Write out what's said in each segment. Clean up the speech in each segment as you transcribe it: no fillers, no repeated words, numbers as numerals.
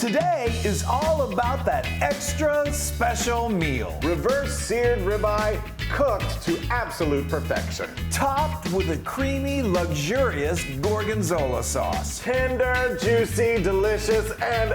Today is all about that extra special meal. Reverse-seared ribeye cooked to absolute perfection. Topped with a creamy, luxurious Gorgonzola sauce. Tender, juicy, delicious, and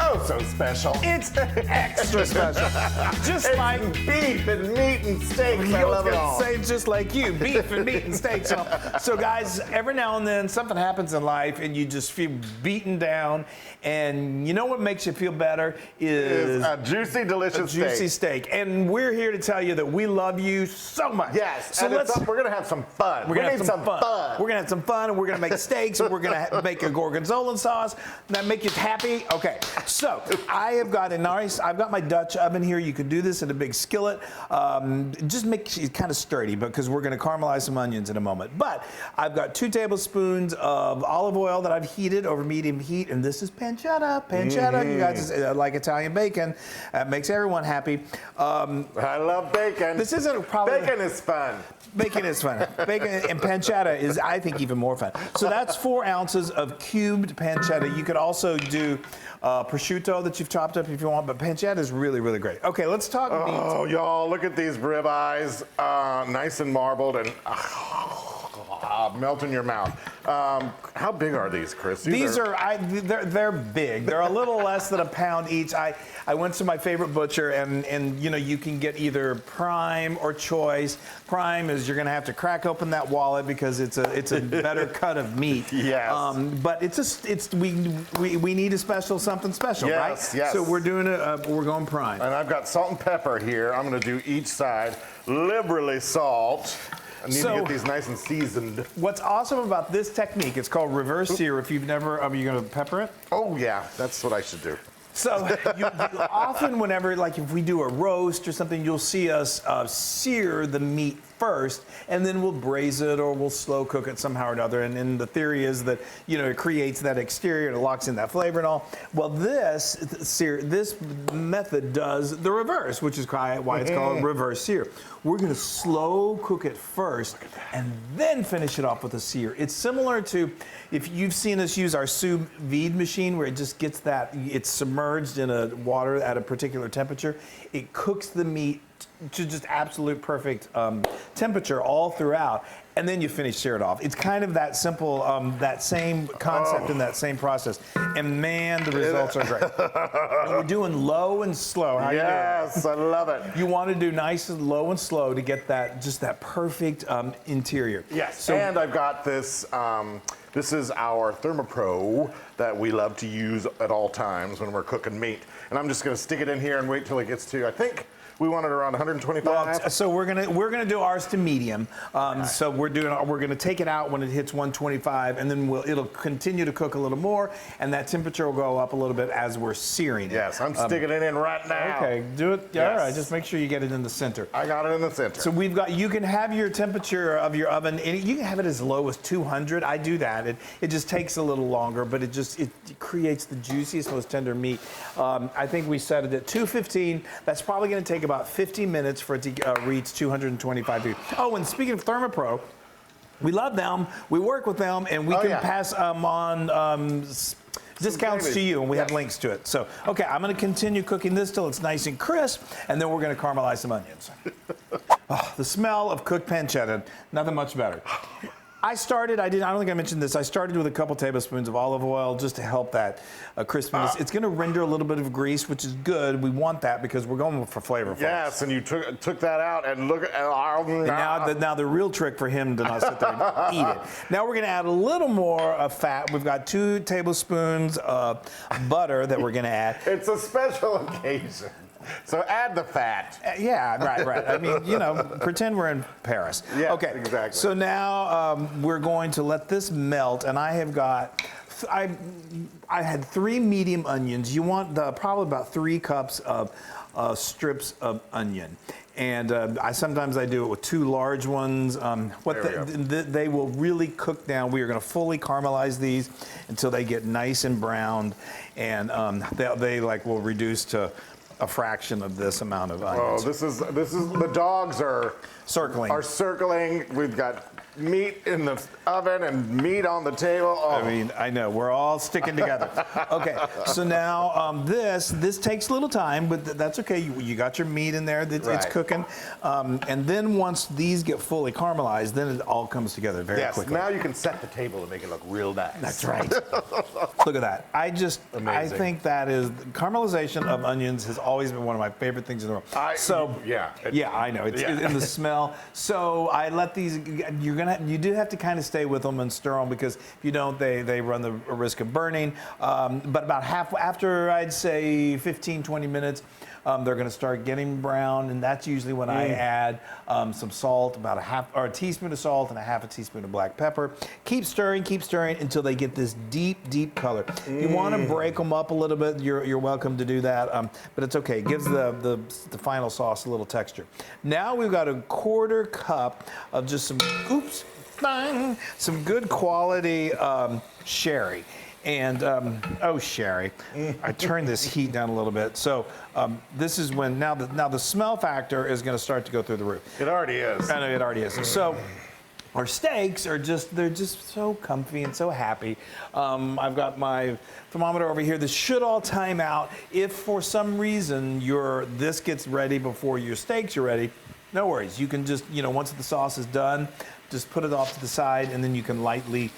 oh so special. It's extra special. Just It's like beef and meat and steaks. I love it all. Say just like you, beef and meat and steak. So guys, every now and then something happens in life and you just feel beaten down, and you know what makes you feel better is a juicy, delicious steak. And we're here to tell you that we love you so much. Yes, so and we're gonna have some fun. We're gonna have some fun. We're gonna have some fun, and we're gonna make steaks, and we're gonna make a Gorgonzola sauce that make you happy. Okay. So I've got my Dutch oven here. You could do this in a big skillet. Just make it kind of sturdy because we're going to caramelize some onions in a moment. But I've got 2 tablespoons of olive oil that I've heated over medium heat, and this is pancetta. You guys like Italian bacon. That makes everyone happy. I love bacon. This isn't probably bacon is fun. Bacon is fun. Bacon and pancetta is, I think, even more fun. So that's 4 ounces of cubed pancetta. You could also do prosciutto that you've chopped up if you want, but pancetta is really, really great. Okay, let's talk meat. Oh, y'all, look at these ribeyes, nice and marbled and melt in your mouth. How big are these, Chris? They're big. They're a little less than a pound each. I went to my favorite butcher, and you know, you can get either prime or choice. Prime is you're going to have to crack open that wallet because it's a better cut of meat. Yes. But we need a something special, right? Yes. So we're going prime. And I've got salt and pepper here. I'm going to do each side liberally salt. I need to get these nice and seasoned. What's awesome about this technique, it's called Reverse-Sear. If you've never, are you going to pepper it? Oh yeah, that's what I should do. So you often, whenever, like if we do a roast or something, you'll see us sear the meat first, and then we'll braise it or we'll slow cook it somehow or another. And the theory is that, you know, it creates that exterior and it locks in that flavor and all. Well, this method does the reverse, which is why it's called Reverse-Sear. We're going to slow cook it first and then finish it off with a sear. It's similar to if you've seen us use our Sous Vide machine, where it just gets it's submerged in a water at a particular temperature. It cooks the meat to just absolute perfect temperature all throughout, and then you sear it off. It's kind of that simple, that same concept and that same process. And man, the results are great. And we're doing low and slow. How yes, you doing? I love it. You want to do nice and low and slow to get that perfect interior. Yes, so, and I've got this. This is our Thermopro that we love to use at all times when we're cooking meat. And I'm just going to stick it in here and wait till it gets to, I think, we want it around 125. Well, so we're gonna do ours to medium. So we're gonna take it out when it hits 125, and then it'll continue to cook a little more, and that temperature will go up a little bit as we're searing it. Yes, I'm sticking it in right now. Okay, do it. Yes. All right, just make sure you get it in the center. I got it in the center. So you can have your temperature of your oven, and you can have it as low as 200. I do that. It just takes a little longer, but it creates the juiciest, most tender meat. I think we set it at 215. That's probably gonna take about 50 minutes for it to reach 225 degrees. Oh, and speaking of Thermopro, we love them, we work with them, and we can pass on discounts to you, and we have links to it. So, okay, I'm going to continue cooking this till it's nice and crisp, and then we're going to caramelize some onions. Oh, the smell of cooked pancetta, nothing much better. I don't think I mentioned this, I started with a couple tablespoons of olive oil just to help that crispiness. It's going to render a little bit of grease, which is good. We want that because we're going for flavor. Yes, and you took that out and look at now the real trick for him to not sit there and eat it. Now we're going to add a little more of fat. We've got 2 tablespoons of butter that we're going to add. It's a special occasion. So add the fat. Yeah, right. I mean, you know, pretend we're in Paris. Yeah, okay, exactly. So now we're going to let this melt, and I have got, I had 3 medium onions. You want probably about 3 cups of strips of onion. And sometimes I do it with 2 large ones. They will really cook down. We are going to fully caramelize these until they get nice and browned, and they will reduce to a fraction of this amount of onions. Oh, this is the dogs are circling. We've got meat in the oven and meat on the table. Oh. I mean, I know, we're all sticking together. Okay, so now this takes a little time, but that's okay. You got your meat in there, it's Right. cooking. And then once these get fully caramelized, then it all comes together very quickly. Now you can set the table and make it look real nice. That's right. Look at that. I Amazing. think that is, caramelization of onions has always been one of my favorite things in the world. Yeah, I know. It's in the smell. So I let these, you do have to kind of stay with them and stir them, because if you don't, they run the risk of burning. But about after I'd say 15, 20 minutes, they're going to start getting brown, and that's usually when I add some salt, about a teaspoon of salt and a half a teaspoon of black pepper. Keep stirring until they get this deep, deep color. You want to break them up a little bit. You're welcome to do that, but it's okay. It gives the final sauce a little texture. Now we've got a 1/4 cup of just some good quality sherry. And, sherry. I turned this heat down a little bit. So this is when, now the smell factor is going to start to go through the roof. It already is. I know, it already is. So our steaks are they're just so comfy and so happy. I've got my thermometer over here. This should all time out. If for some reason this gets ready before your steaks are ready, no worries. You can just, once the sauce is done, just put it off to the side, and then you can lightly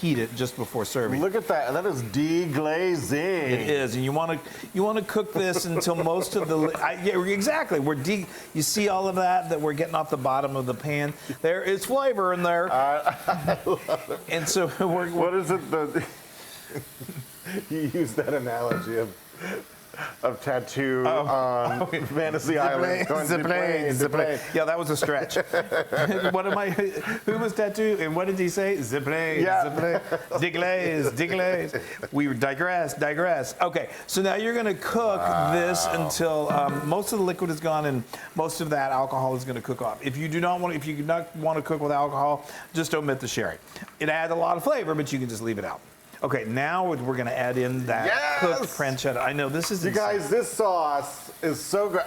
heat it just before serving. Look at that, and that is deglazing. It is, and you want to cook this until most of the exactly. You see all of that we're getting off the bottom of the pan. There is flavor in there. I love it. And so what is it? You use that analogy of tattoo on Fantasy Island. The plane. Yeah, that was a stretch. Who was tattoo? And what did he say? The plane. Yeah. Deglaze. We digress. Okay, so now you're going to cook this until most of the liquid is gone and most of that alcohol is going to cook off. If you do not want to cook with alcohol, just omit the sherry. It adds a lot of flavor, but you can just leave it out. Okay, now we're going to add in that cooked pancetta. I know this is. You guys, this sauce is so good.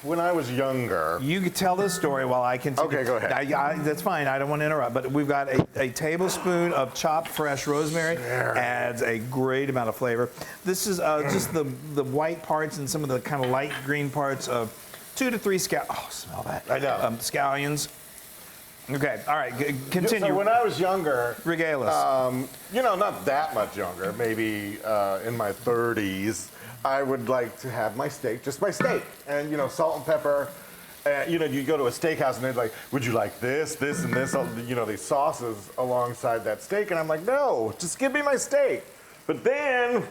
When I was younger. You could tell this story while I continue. Okay, go ahead. That's fine. I don't want to interrupt. But we've got a tablespoon of chopped fresh rosemary. Adds a great amount of flavor. This is just the white parts and some of the kind of light green parts of 2 to 3 scallions. Oh, smell that. I know. Scallions. Okay, all right, continue. So when I was younger, regale us. Not that much younger, maybe in my 30s, I would like to have my steak, just my steak, and salt and pepper. You go to a steakhouse and they're like, would you like this, and this, these sauces alongside that steak, and I'm like, no, just give me my steak. But then,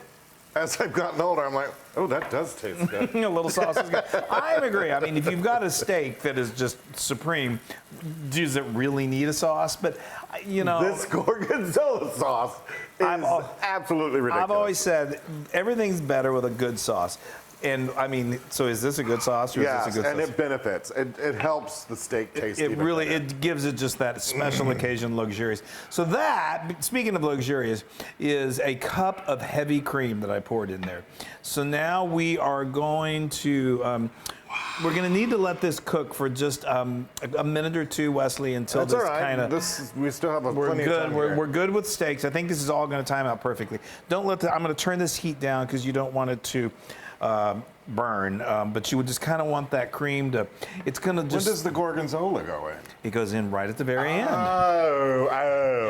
as I've gotten older, I'm like, oh, that does taste good. A little sauce is good. I agree. I mean, if you've got a steak that is just supreme, does it really need a sauce? But, This Gorgonzola sauce is absolutely ridiculous. I've always said everything's better with a good sauce. And, I mean, so is this a good sauce or is this a good sauce? And it benefits. It helps the steak taste It really, it gives it just that special occasion luxurious. So that, speaking of luxurious, is a cup of heavy cream that I poured in there. So now we are going to, we're going to need to let this cook for just a minute or two, Wesley, until That's this all right. kind of. We still have plenty of time here. We're good with steaks. I think this is all going to time out perfectly. I'm going to turn this heat down because you don't want it to burn, but you would just kind of want that cream to, it's going to just. When does the Gorgonzola go in? It goes in right at the very end. Oh.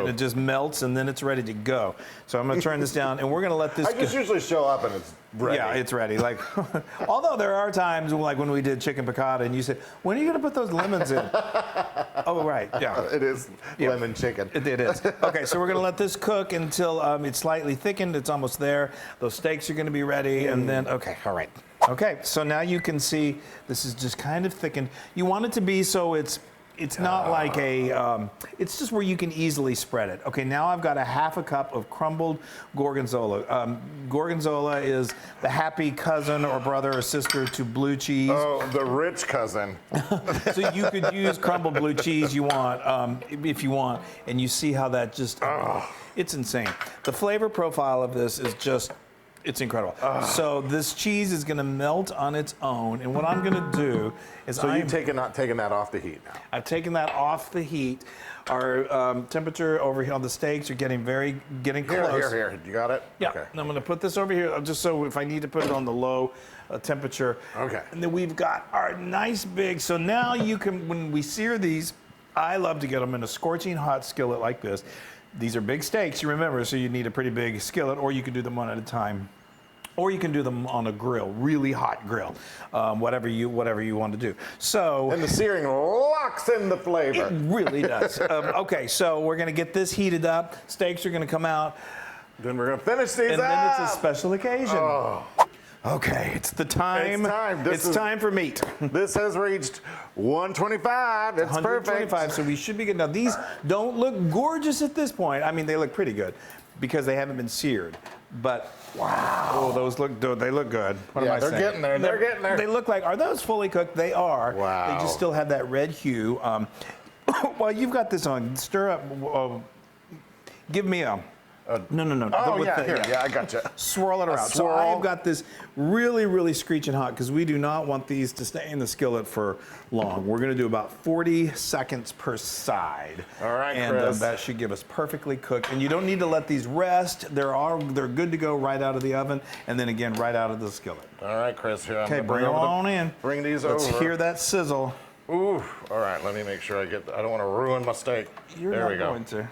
And it just melts and then it's ready to go. So I'm going to turn this down and we're going to let this I just usually show up and it's ready. Yeah, it's ready. Like, although there are times like when we did chicken piccata and you said, when are you going to put those lemons in? Oh, right. Yeah. It is lemon chicken. It is. Okay, so we're going to let this cook until it's slightly thickened. It's almost there. Those steaks are going to be ready. And then, okay, all right. Okay, so now you can see this is just kind of thickened. You want it to be so it's not like it's just where you can easily spread it. Okay, now I've got a half a cup of crumbled Gorgonzola. Gorgonzola is the happy cousin or brother or sister to blue cheese. Oh, the rich cousin. So you could use crumbled blue cheese you want, if you want, and you see how that just, it's insane. The flavor profile of this is just, It's incredible. So this cheese is going to melt on its own, and what I'm going to do is So you've not taken that off the heat now? I've taken that off the heat. Our temperature over here on the steaks are getting close. Here. You got it? Yeah. Okay. And I'm going to put this over here just so if I need to put it on the low temperature. Okay. And then we've got our nice big. So now you can, when we sear these, I love to get them in a scorching hot skillet like this. These are big steaks, you remember, so you need a pretty big skillet, or you can do them one at a time. Or you can do them on a grill, really hot grill, whatever you want to do. So and the searing locks in the flavor. it really does. Okay, so we're going to get this heated up. Steaks are going to come out. Then we're going to finish these And up. then it's a special occasion. Oh. Okay, it's the time. It's time. It's time for meat. This has reached 125. It's 125, perfect. so we should be good. Now, these don't look gorgeous at this point. I mean, they look pretty good because they haven't been seared. But, wow. Oh, they look good. What am I saying? They're getting there. They're getting there. They look like, are those fully cooked? They are. Wow. They just still have that red hue. While you've got this on, stir up, give me a... No. Oh, yeah, I got you. Swirl it around. So I've got this really screeching hot because we do not want these to stay in the skillet for long. We're going to do about 40 seconds per side. All right, and Chris. that should give us perfectly cooked. And you don't need to let these rest. They're good to go right out of the oven, and then again right out of the skillet. All right, Chris. Here, Okay, bring them on in. Bring these Let's over. Let's hear that sizzle. Ooh. All right, let me make sure I don't want to ruin my steak. You're there not we go. going to.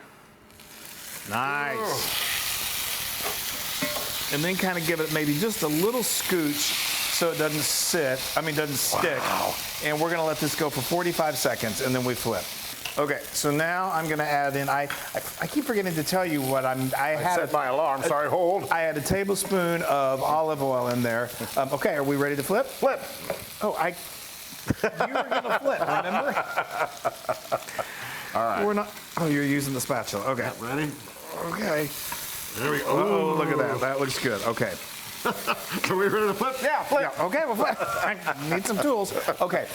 Nice. And then kind of give it maybe just a little scooch so it doesn't stick. Wow. And we're gonna let this go for 45 seconds and then we flip. Okay, so now I'm gonna add in, I keep forgetting to tell you what I set my alarm, sorry, hold. I had a tablespoon of olive oil in there. Okay, are we ready to flip? Flip. Oh, you were gonna flip, remember? All right. We're not, oh, you're using the spatula, okay. Ready? Okay. There we go. Oh, look at that, that looks good, okay. Are we ready to flip? Yeah, flip. Yeah, okay, well, I need some tools. Okay.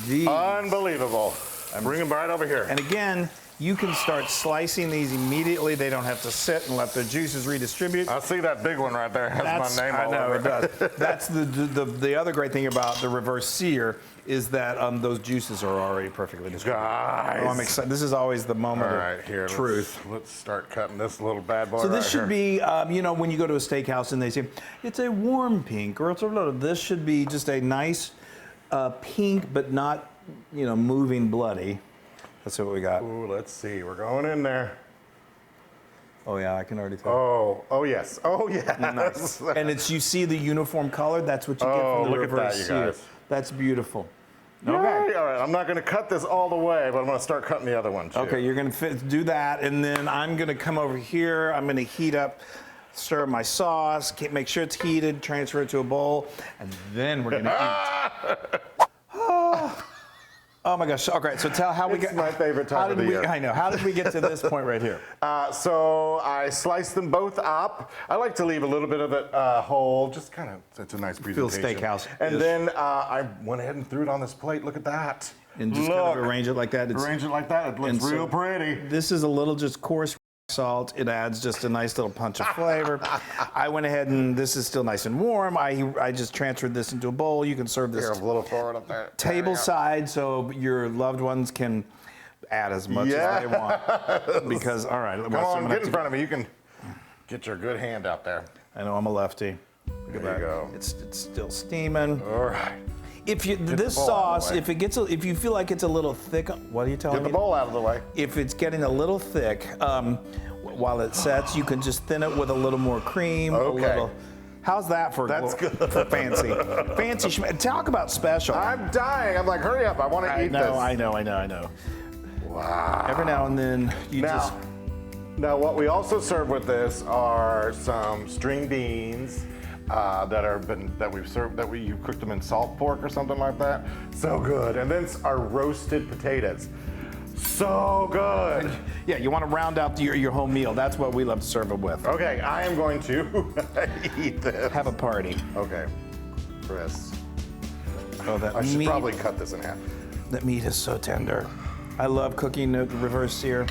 These. Unbelievable. Bring them right over here. And again, you can start slicing these immediately. They don't have to sit and let the juices redistribute. I see that big one right there. It has my name all over it does. That's the other great thing about the Reverse-Sear is that those juices are already perfectly distributed. Guys. Oh, I'm excited. This is always the moment All right, here, of truth. Let's start cutting this little bad boy. So this right should here. be, when you go to a steakhouse and they say, it's a warm pink, or it's a little, this should be just a nice pink, but not, moving bloody. Let's see what we got. Ooh, let's see. We're going in there. Oh yeah, I can already tell. Oh yes. Oh yeah. Nice. And you see the uniform color. That's what you get from the look at that, you Reverse-Sear. guys. That's beautiful. Okay. Okay. All right. I'm not going to cut this all the way, but I'm going to start cutting the other one too. Okay, you're going to do that, and then I'm going to come over here. I'm going to heat up, stir my sauce, make sure it's heated, transfer it to a bowl, and then we're going to eat. Oh my gosh! Okay, so tell how we It's got. my favorite time of the year. I know. How did we get to this point right here? So I sliced them both up. I like to leave a little bit of it whole, just kind of, it's a nice presentation. steakhouse-ish. And then I went ahead and threw it on this plate. Look at that. And just kind of arrange it like that. Arrange it like that. It looks real pretty. This is a little just coarse salt. It adds just a nice little punch of flavor. I went ahead and this is still nice and warm. I just transferred this into a bowl. You can serve this Here, a little forward up there. table side so your loved ones can add as much as they want. Because, all right. Come on, get in front of me. You can get your good hand out there. I know I'm a lefty. Look at There that. you go. It's still steaming. All right. If you this bowl out of sauce, the way. if you feel like it's a little thick, what are you telling Get the me? bowl out of the way. If it's getting a little thick, while it sets, you can just thin it with a little more cream. Okay. How's that for? That's good. For fancy. Talk about special. I'm dying. I'm like, hurry up. I want to eat this. I know. Wow. Every now and then you just. Now, what we also serve with this are some string beans you cooked them in salt pork or something like that. So good. And then our roasted potatoes. So good. Yeah, you want to round out your whole meal. That's what we love to serve it with. Okay, I am going to eat this. Have a party. Okay, Chris. Oh, that I should meat. probably cut this in half. That meat is so tender. I love cooking the Reverse-Sear.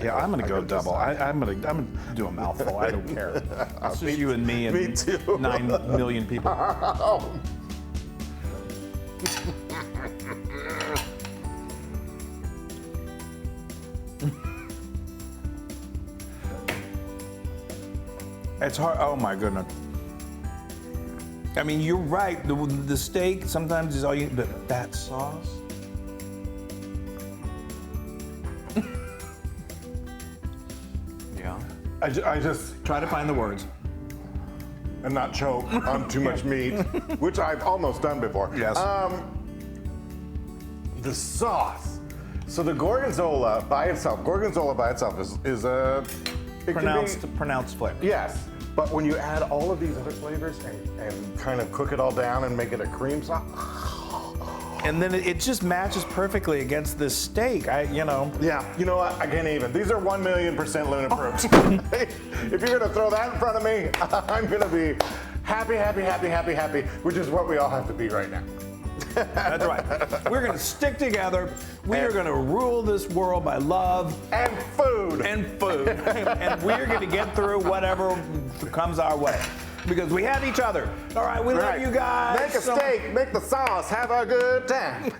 Yeah, I'm gonna go double. I'm gonna do a mouthful. I don't care. It's just you and me and Me too. 9 million people. It's hard. Oh my goodness. I mean, you're right. The steak sometimes is all you, but that sauce. Yeah. I just Try to find the words. and not choke on too much meat, which I've almost done before. Yes. The sauce. So the gorgonzola by itself is a it can be- Pronounced flavor. yes, but when you add all of these other flavors and kind of cook it all down and make it a cream sauce. And then it just matches perfectly against this steak. Yeah, you know what? I can't even. These are 1,000,000% Loon approved. If you're gonna throw that in front of me, I'm gonna be happy, happy, happy, happy, happy, which is what we all have to be right now. That's right. We're gonna stick together. We are gonna rule this world by love And food. and food. And we're gonna get through whatever comes our way. Because we have each other. All right, we love Right. you guys. Make a steak, make the sauce, have a good time.